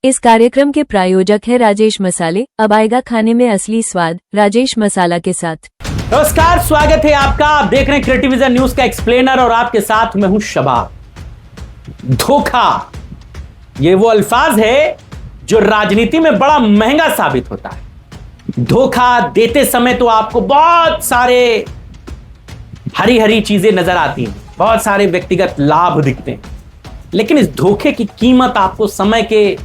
इस कार्यक्रम के प्रायोजक है राजेश मसाले। अब आएगा खाने में असली स्वाद राजेश मसाला के साथ। नमस्कार, स्वागत है आपका। आप देख रहे हैं क्रिएटिविजन न्यूज का एक्सप्लेनर और आपके साथ मैं हूं शबाब। धोखा, ये वो अल्फाज है जो राजनीति में बड़ा महंगा साबित होता है। धोखा देते समय तो आपको बहुत सारे हरी हरी चीजें नजर आती हैं, बहुत सारे व्यक्तिगत लाभ दिखते हैं, लेकिन इस धोखे की कीमत आपको समय के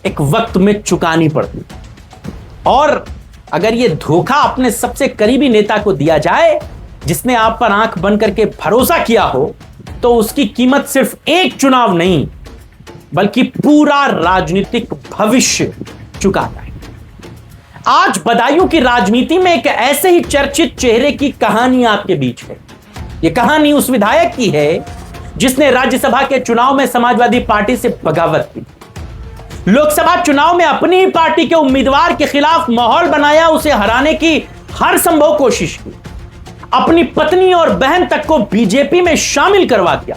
एक वक्त में चुकानी पड़ती है। और अगर यह धोखा अपने सबसे करीबी नेता को दिया जाए, जिसने आप पर आंख बंद करके भरोसा किया हो, तो उसकी कीमत सिर्फ एक चुनाव नहीं बल्कि पूरा राजनीतिक भविष्य चुकाता है। आज बदायूं की राजनीति में एक ऐसे ही चर्चित चेहरे की कहानी आपके बीच है। यह कहानी उस विधायक की है जिसने राज्यसभा के चुनाव में समाजवादी पार्टी से बगावत की, लोकसभा चुनाव में अपनी ही पार्टी के उम्मीदवार के खिलाफ माहौल बनाया, उसे हराने की हर संभव कोशिश की, अपनी पत्नी और बहन तक को बीजेपी में शामिल करवा दिया।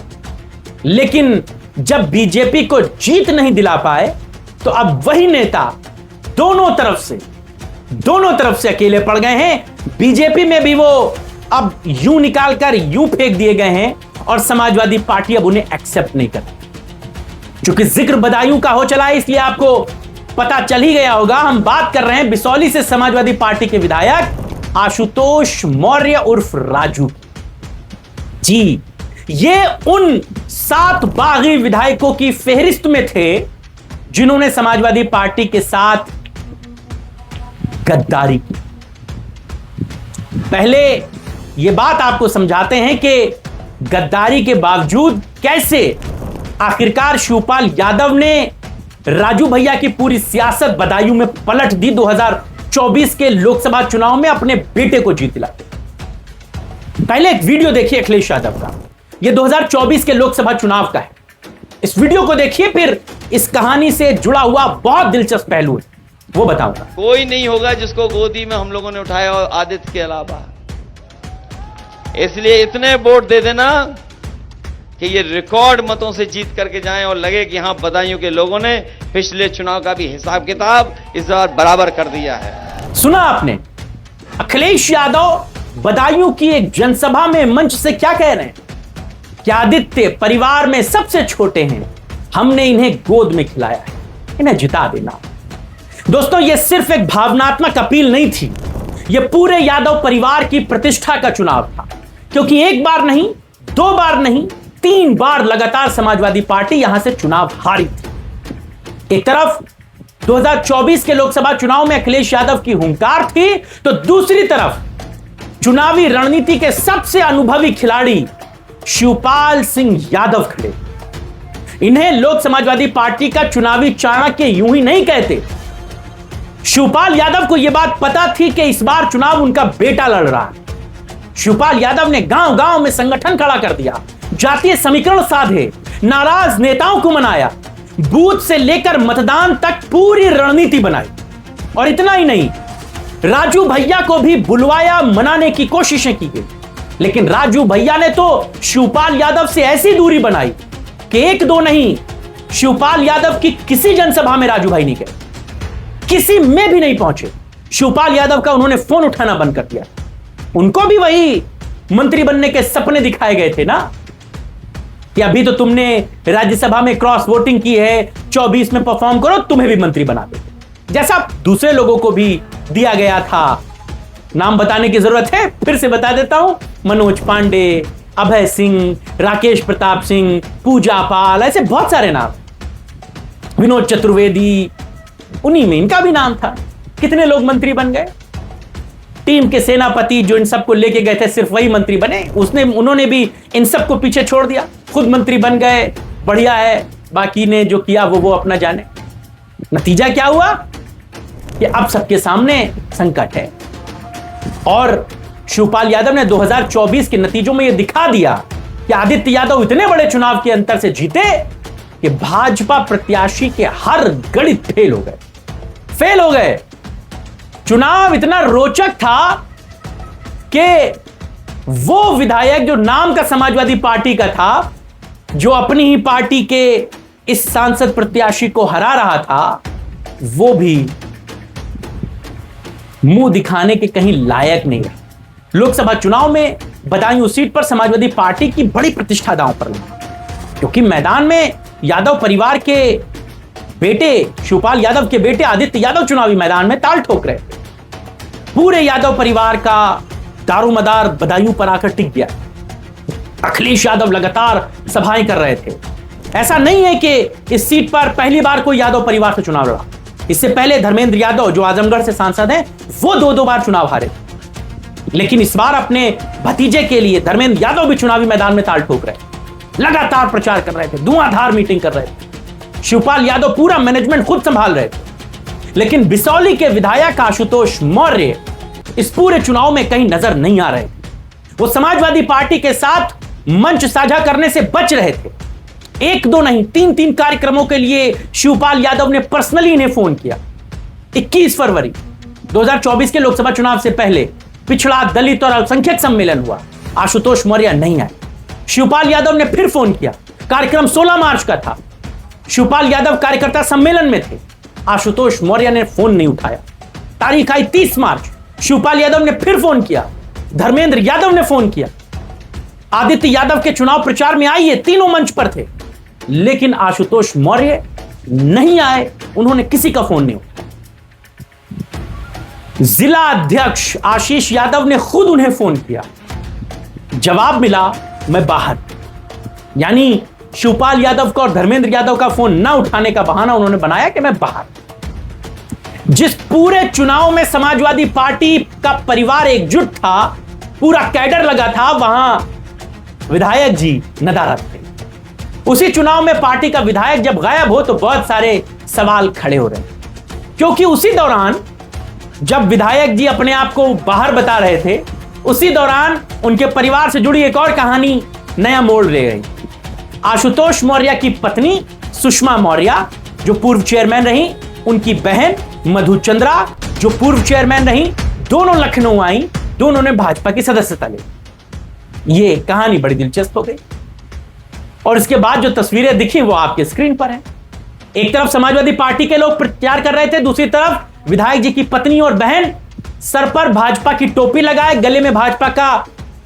लेकिन जब बीजेपी को जीत नहीं दिला पाए तो अब वही नेता दोनों तरफ से अकेले पड़ गए हैं। बीजेपी में भी वो अब यूं निकालकर यूं फेंक दिए गए हैं और समाजवादी पार्टी अब उन्हें एक्सेप्ट नहीं करती। चूंकि जिक्र बदायूं का हो चला है, इसलिए आपको पता चल ही गया होगा। हम बात कर रहे हैं बिसौली से समाजवादी पार्टी के विधायक आशुतोष मौर्य उर्फ राजू। जी, ये उन 7 बागी विधायकों की फेहरिस्त में थे जिन्होंने समाजवादी पार्टी के साथ गद्दारी की। पहले यह बात आपको समझाते हैं कि गद्दारी के बावजूद कैसे आखिरकार शिवपाल यादव ने राजू भैया की पूरी सियासत बदायूं में पलट दी। 2024 के लोकसभा चुनाव में अपने बेटे को जीत दिलाते। पहले एक वीडियो देखिए अखिलेश यादव का, यह 2024 के लोकसभा चुनाव का है। इस वीडियो को देखिए, फिर इस कहानी से जुड़ा हुआ बहुत दिलचस्प पहलू है वो बताऊंगा। कोई नहीं होगा जिसको गोदी में हम लोगों ने उठाया और आदित्य के अलावा, इसलिए इतने वोट दे देना कि ये रिकॉर्ड मतों से जीत करके जाएं और लगे कि हां, बदायूं के लोगों ने पिछले चुनाव का भी हिसाब किताब इस बार बराबर कर दिया है। सुना आपने, अखिलेश यादव बदायूं की एक जनसभा में मंच से क्या कह रहे हैं कि आदित्य परिवार में सबसे छोटे हैं, हमने इन्हें गोद में खिलाया है, इन्हें जिता देना। दोस्तों, यह सिर्फ एक भावनात्मक अपील नहीं थी, यह पूरे यादव परिवार की प्रतिष्ठा का चुनाव था। क्योंकि एक बार नहीं, 2 बार नहीं, 3 बार लगातार समाजवादी पार्टी यहां से चुनाव हारी थी। एक तरफ 2024 के लोकसभा चुनाव में अखिलेश यादव की हुंकार थी, तो दूसरी तरफ चुनावी रणनीति के सबसे अनुभवी खिलाड़ी शिवपाल सिंह यादव खड़े। इन्हें लोक समाजवादी पार्टी का चुनावी चाणक्य यूं ही नहीं कहते। शिवपाल यादव को यह बात पता थी कि इस बार चुनाव उनका बेटा लड़ रहा है। शिवपाल यादव ने गांव गांव में संगठन खड़ा कर दिया, जातीय समीकरण साधे, नाराज नेताओं को मनाया, बूथ से लेकर मतदान तक पूरी रणनीति बनाई। और इतना ही नहीं, राजू भैया को भी बुलवाया, मनाने की कोशिशें की गई। लेकिन राजू भैया ने तो शिवपाल यादव से ऐसी दूरी बनाई कि 1-2 नहीं, शिवपाल यादव की किसी जनसभा में राजू भाई नहीं गए, किसी में भी नहीं पहुंचे। शिवपाल यादव का उन्होंने फोन उठाना बंद कर दिया। उनको भी वही मंत्री बनने के सपने दिखाए गए थे ना कि अभी तो तुमने राज्यसभा में क्रॉस वोटिंग की है, 24 में परफॉर्म करो, तुम्हें भी मंत्री बना देते, जैसा दूसरे लोगों को भी दिया गया था। नाम बताने की जरूरत है, फिर से बता देता हूं, मनोज पांडे, अभय सिंह, राकेश प्रताप सिंह, पूजा पाल, ऐसे बहुत सारे नाम, विनोद चतुर्वेदी, उन्हीं में इनका भी नाम था। कितने लोग मंत्री बन गए। टीम के सेनापति जो इन सबको लेके गए थे, सिर्फ वही मंत्री बने। उन्होंने भी इन सबको पीछे छोड़ दिया, खुद मंत्री बन गए। बढ़िया है, बाकी ने जो किया वो अपना जाने। नतीजा क्या हुआ कि अब सबके सामने संकट है। और शिवपाल यादव ने 2024 के नतीजों में यह दिखा दिया कि आदित्य यादव इतने बड़े चुनाव के अंतर से जीते कि भाजपा प्रत्याशी के हर गणित फेल हो गए। चुनाव इतना रोचक था कि वो विधायक जो नाम का समाजवादी पार्टी का था, जो अपनी ही पार्टी के इस सांसद प्रत्याशी को हरा रहा था, वो भी मुंह दिखाने के कहीं लायक नहीं है। लोकसभा चुनाव में बदायूं सीट पर समाजवादी पार्टी की बड़ी प्रतिष्ठा दांव पर लगी, क्योंकि मैदान में यादव परिवार के बेटे शिवपाल यादव के बेटे आदित्य यादव चुनावी मैदान में ताल ठोक रहे थे। पूरे यादव परिवार का दारोमदार बदायूं पर आकर टिक गया। अखिलेश यादव लगातार सभाएं कर रहे थे। ऐसा नहीं है कि इस सीट पर पहली बार कोई यादव परिवार से चुनाव लड़ा। इससे पहले धर्मेंद्र यादव जो आजमगढ़ से सांसद हैं, वो 2-2 बार चुनाव हारे। लेकिन इस बार अपने भतीजे के लिए धर्मेंद्र यादव भी चुनावी मैदान में ताल ठोक रहे, लगातार प्रचार कर रहे थे, धुआंधार मीटिंग कर रहे थे। शिवपाल यादव पूरा मैनेजमेंट खुद संभाल रहे थे। लेकिन बिसौली के विधायक आशुतोष मौर्य इस पूरे चुनाव में कहीं नजर नहीं आ रहे थे। वो समाजवादी पार्टी के साथ मंच साझा करने से बच रहे थे। 1-2 नहीं, 3-3 कार्यक्रमों के लिए शिवपाल यादव ने पर्सनली इन्हें फोन किया। 21 फरवरी 2024 के लोकसभा चुनाव से पहले पिछड़ा, दलित और अल्पसंख्यक सम्मेलन हुआ। आशुतोष मौर्य नहीं आए। शिवपाल यादव ने फिर फोन किया। कार्यक्रम 16 मार्च का था। शिवपाल यादव कार्यकर्ता सम्मेलन में थे। आशुतोष मौर्य ने फोन नहीं उठाया। तारीख आई 30 मार्च। शिवपाल यादव ने फिर फोन किया। धर्मेंद्र यादव ने फोन किया। आदित्य यादव के चुनाव प्रचार में आइए, तीनों मंच पर थे। लेकिन आशुतोष मौर्य नहीं आए। उन्होंने किसी का फोन नहीं उठाया। जिला अध्यक्ष आशीष यादव ने खुद उन्हें फोन किया। जवाब मिला, मैं बाहर। यानी शिवपाल यादव का और धर्मेंद्र यादव का फोन ना उठाने का बहाना उन्होंने बनाया कि मैं बाहर। जिस पूरे चुनाव में समाजवादी पार्टी का परिवार एकजुट था, पूरा कैडर लगा था, वहां विधायक जी नदारद थे। उसी चुनाव में पार्टी का विधायक जब गायब हो तो बहुत सारे सवाल खड़े हो रहे, क्योंकि उसी दौरान जब विधायक जी अपने आप को बाहर बता रहे थे, उसी दौरान उनके परिवार से जुड़ी एक और कहानी नया मोड़ ले गई। आशुतोष मौर्य की पत्नी सुषमा मौर्य जो पूर्व चेयरमैन रही, उनकी बहन मधुचंद्रा जो पूर्व चेयरमैन रही, दोनों लखनऊ आई, दोनों ने भाजपा की सदस्यता ली। ये कहानी बड़ी दिलचस्प हो गई। और इसके बाद जो तस्वीरें दिखी वो आपके स्क्रीन पर हैं। एक तरफ समाजवादी पार्टी के लोग प्रचार कर रहे थे, दूसरी तरफ विधायक जी की पत्नी और बहन सर पर भाजपा की टोपी लगाए, गले में भाजपा का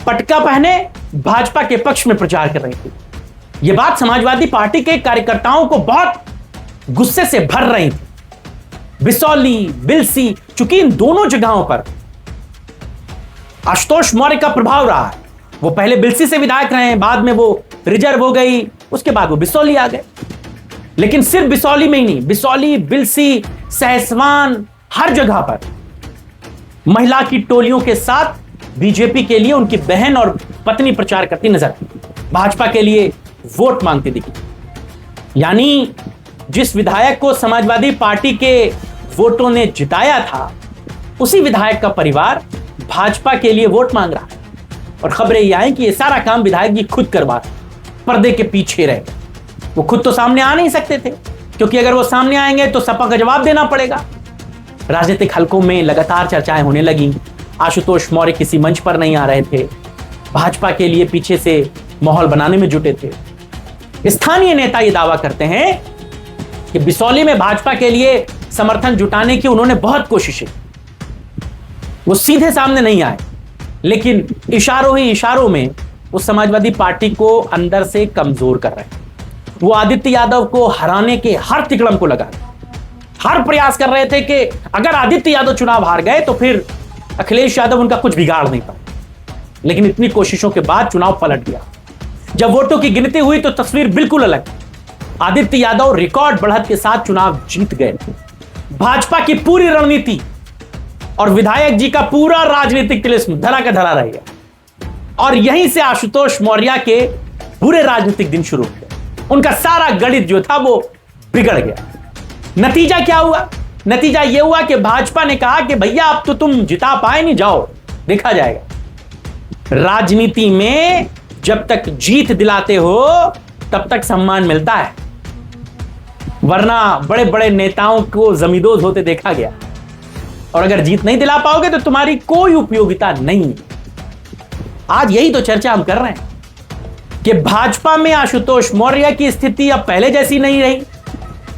पटका पहने भाजपा के पक्ष में प्रचार कर रही थी। यह बात समाजवादी पार्टी के कार्यकर्ताओं को बहुत गुस्से से भर रही थी। बिसौली, बिलसी, चूंकि इन दोनों जगहों पर आशुतोष मौर्य का प्रभाव रहा है। वो पहले बिलसी से विधायक रहे हैं, बाद में वो रिजर्व हो गई, उसके बाद वो बिसौली आ गए। लेकिन सिर्फ बिसौली में ही नहीं, बिसौली, बिलसी, सहसवान, हर जगह पर महिला की टोलियों के साथ बीजेपी के लिए उनकी बहन और पत्नी प्रचार करती नजर आई, भाजपा के लिए वोट मांगती दिखी। यानी जिस विधायक को समाजवादी पार्टी के वोटों ने जिताया था, उसी विधायक का परिवार भाजपा के लिए वोट मांग रहा है। और खबरें यह आई कि यह सारा काम विधायक जी खुद करवा रहे, पर्दे के पीछे रहे। वो खुद तो सामने आ नहीं सकते थे, क्योंकि अगर वो सामने आएंगे तो सपा का जवाब देना पड़ेगा। राजनीतिक हलकों में लगातार चर्चाएं होने लगी। आशुतोष मौर्य किसी मंच पर नहीं आ रहे थे, भाजपा के लिए पीछे से माहौल बनाने में जुटे थे। स्थानीय नेता ये दावा करते हैं कि बिसौली में भाजपा के लिए समर्थन जुटाने की उन्होंने बहुत कोशिशें की। वो सीधे सामने नहीं आए, लेकिन इशारों ही इशारों में वो समाजवादी पार्टी को अंदर से कमजोर कर रहे हैं। वो आदित्य यादव को हराने के हर तिकड़म को लगा, हर प्रयास कर रहे थे कि अगर आदित्य यादव चुनाव हार गए तो फिर अखिलेश यादव उनका कुछ बिगाड़ नहीं पाए। लेकिन इतनी कोशिशों के बाद चुनाव पलट गया। जब वोटों की गिनती हुई तो तस्वीर बिल्कुल अलग। आदित्य यादव रिकॉर्ड बढ़त के साथ चुनाव जीत गए। भाजपा की पूरी रणनीति और विधायक जी का पूरा राजनीतिक तिलिस्म धरा का धरा रह गया। और यहीं से आशुतोष मौर्य के बुरे राजनीतिक दिन शुरू हो गए। उनका सारा गणित जो था वो बिगड़ गया। नतीजा क्या हुआ? नतीजा यह हुआ कि भाजपा ने कहा कि भैया अब तो तुम जिता पाए नहीं, जाओ देखा जाएगा। राजनीति में जब तक जीत दिलाते हो तब तक सम्मान मिलता है, वरना बड़े बड़े नेताओं को जमींदोज होते देखा गया। और अगर जीत नहीं दिला पाओगे तो तुम्हारी कोई उपयोगिता नहीं। आज यही तो चर्चा हम कर रहे हैं। कि भाजपा में आशुतोष मौर्य की स्थिति अब पहले जैसी नहीं रही।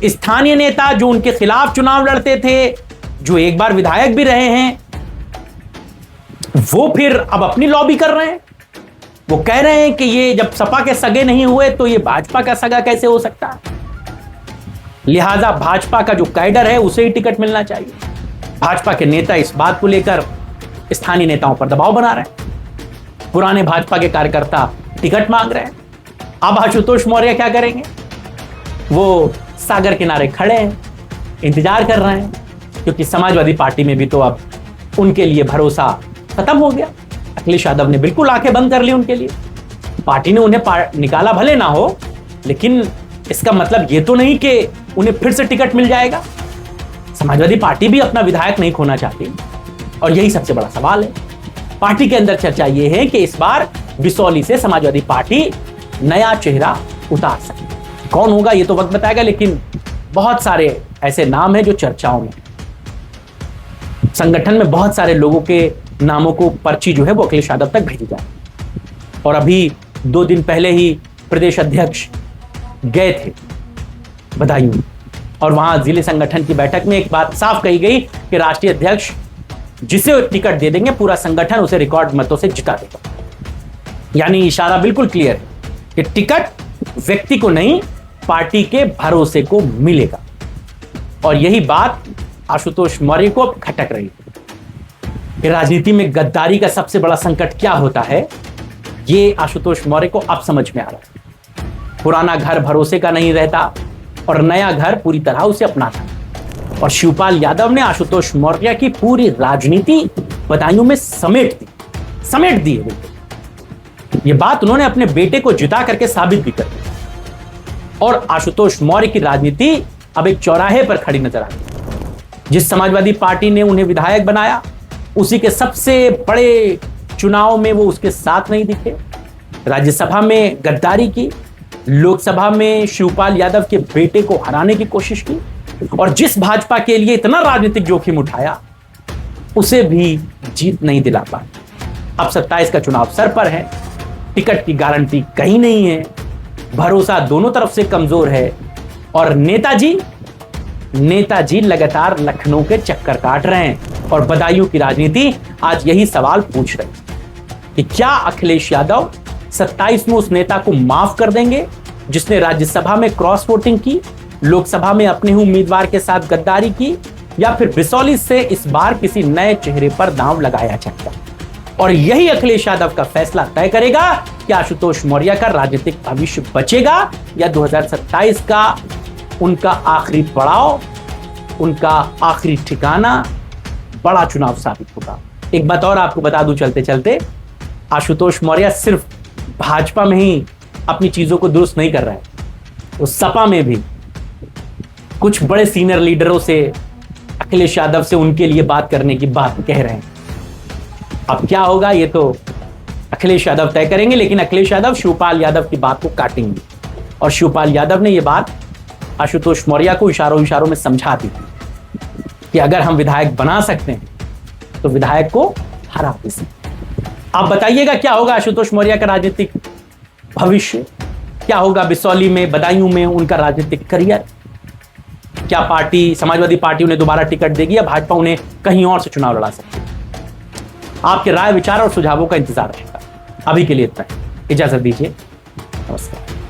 स्थानीय नेता जो उनके खिलाफ चुनाव लड़ते थे, जो एक बार विधायक भी रहे हैं, वो फिर अब अपनी लॉबी कर रहे हैं। वो कह रहे हैं कि ये जब सपा के सगे नहीं हुए तो ये भाजपा का सगा कैसे हो सकता है, लिहाजा भाजपा का जो कैडर है उसे ही टिकट मिलना चाहिए। भाजपा के नेता इस बात को लेकर स्थानीय नेताओं पर दबाव बना रहे हैं। पुराने भाजपा के कार्यकर्ता टिकट मांग रहे हैं। अब आशुतोष मौर्य क्या करेंगे? वो सागर किनारे खड़े हैं, इंतजार कर रहे हैं, क्योंकि समाजवादी पार्टी में भी तो अब उनके लिए भरोसा खत्म हो गया। अखिलेश यादव ने बिल्कुल आंखें बंद कर ली उनके लिए। पार्टी ने उन्हें निकाला भले ना हो, लेकिन इसका मतलब ये तो नहीं कि उन्हें फिर से टिकट मिल जाएगा। समाजवादी पार्टी भी अपना विधायक नहीं खोना चाहती, और यही सबसे बड़ा सवाल है। पार्टी के अंदर चर्चा यह है कि इस बार बिसौली से समाजवादी पार्टी नया चेहरा उतार सके। कौन होगा ये तो वक्त बताएगा, लेकिन बहुत सारे ऐसे नाम हैं जो चर्चाओं में। संगठन में बहुत सारे लोगों के नामों को पर्ची जो है वो अखिलेश यादव तक भेजी जाए। और अभी 2 दिन पहले ही प्रदेश अध्यक्ष गए थे बदायूं, और वहां जिले संगठन की बैठक में एक बात साफ कही गई कि राष्ट्रीय अध्यक्ष जिसे टिकट दे देंगे पूरा संगठन उसे रिकॉर्ड मतों से जिता देगा। यानी इशारा बिल्कुल क्लियर है कि टिकट व्यक्ति को नहीं, पार्टी के भरोसे को मिलेगा। और यही बात आशुतोष मौर्य को अब खटक रही है कि राजनीति में गद्दारी का सबसे बड़ा संकट क्या होता है, ये आशुतोष मौर्य को अब समझ में आ रहा है। पुराना घर भरोसे का नहीं रहता और नया घर पूरी तरह उसे अपनाता। और शिवपाल यादव ने आशुतोष मौर्य की पूरी राजनीति बदायूं में समेट दी है बिल्कुल। ये बात उन्होंने अपने बेटे को जिता करके साबित भी कर दी। और आशुतोष मौर्य की राजनीति अब एक चौराहे पर खड़ी नजर आती है। जिस समाजवादी पार्टी ने उन्हें विधायक बनाया, उसी के सबसे बड़े चुनाव में वो उसके साथ नहीं दिखे। राज्यसभा में गद्दारी की, लोकसभा में शिवपाल यादव के बेटे को हराने की कोशिश की, और जिस भाजपा के लिए इतना राजनीतिक जोखिम उठाया उसे भी जीत नहीं दिला पाए। अब 27 का चुनाव सर पर है, टिकट की गारंटी कहीं नहीं है, भरोसा दोनों तरफ से कमजोर है, और नेताजी लगातार लखनऊ के चक्कर काट रहे हैं। और बदायूं की राजनीति आज यही सवाल पूछ रही है कि क्या अखिलेश यादव 27 में उस नेता को माफ कर देंगे जिसने राज्यसभा में क्रॉस वोटिंग की, लोकसभा में अपने ही उम्मीदवार के साथ गद्दारी की, या फिर बिसौली से इस बार किसी नए चेहरे पर दांव लगाया जाएगा। और यही अखिलेश यादव का फैसला तय करेगा कि आशुतोष मौर्य का राजनीतिक भविष्य बचेगा या 2027 का उनका आखिरी पड़ाव, उनका आखिरी ठिकाना बड़ा चुनाव साबित होगा। एक बात और आपको बता दूं चलते चलते, आशुतोष मौर्य सिर्फ भाजपा में ही अपनी चीजों को दुरुस्त नहीं कर रहे हैं, वो सपा में भी कुछ बड़े सीनियर लीडरों से अखिलेश यादव से उनके लिए बात करने की बात कह रहे हैं। अब क्या होगा ये तो अखिलेश यादव तय करेंगे, लेकिन अखिलेश यादव शिवपाल यादव की बात को काटेंगे। और शिवपाल यादव ने यह बात आशुतोष मौर्य को इशारों में समझा दी कि अगर हम विधायक बना सकते हैं तो विधायक को हरा दे सकते। आप बताइएगा क्या होगा आशुतोष मौर्य का राजनीतिक भविष्य, क्या होगा बिसौली में, बदायूं में उनका राजनीतिक करियर। क्या पार्टी, समाजवादी पार्टी उन्हें दोबारा टिकट देगी या भाजपा उन्हें कहीं और से चुनाव लड़ा सकती है। आपके राय, विचार और सुझावों का इंतजार रहेगा। अभी के लिए इतना ही, इजाजत दीजिए, नमस्कार।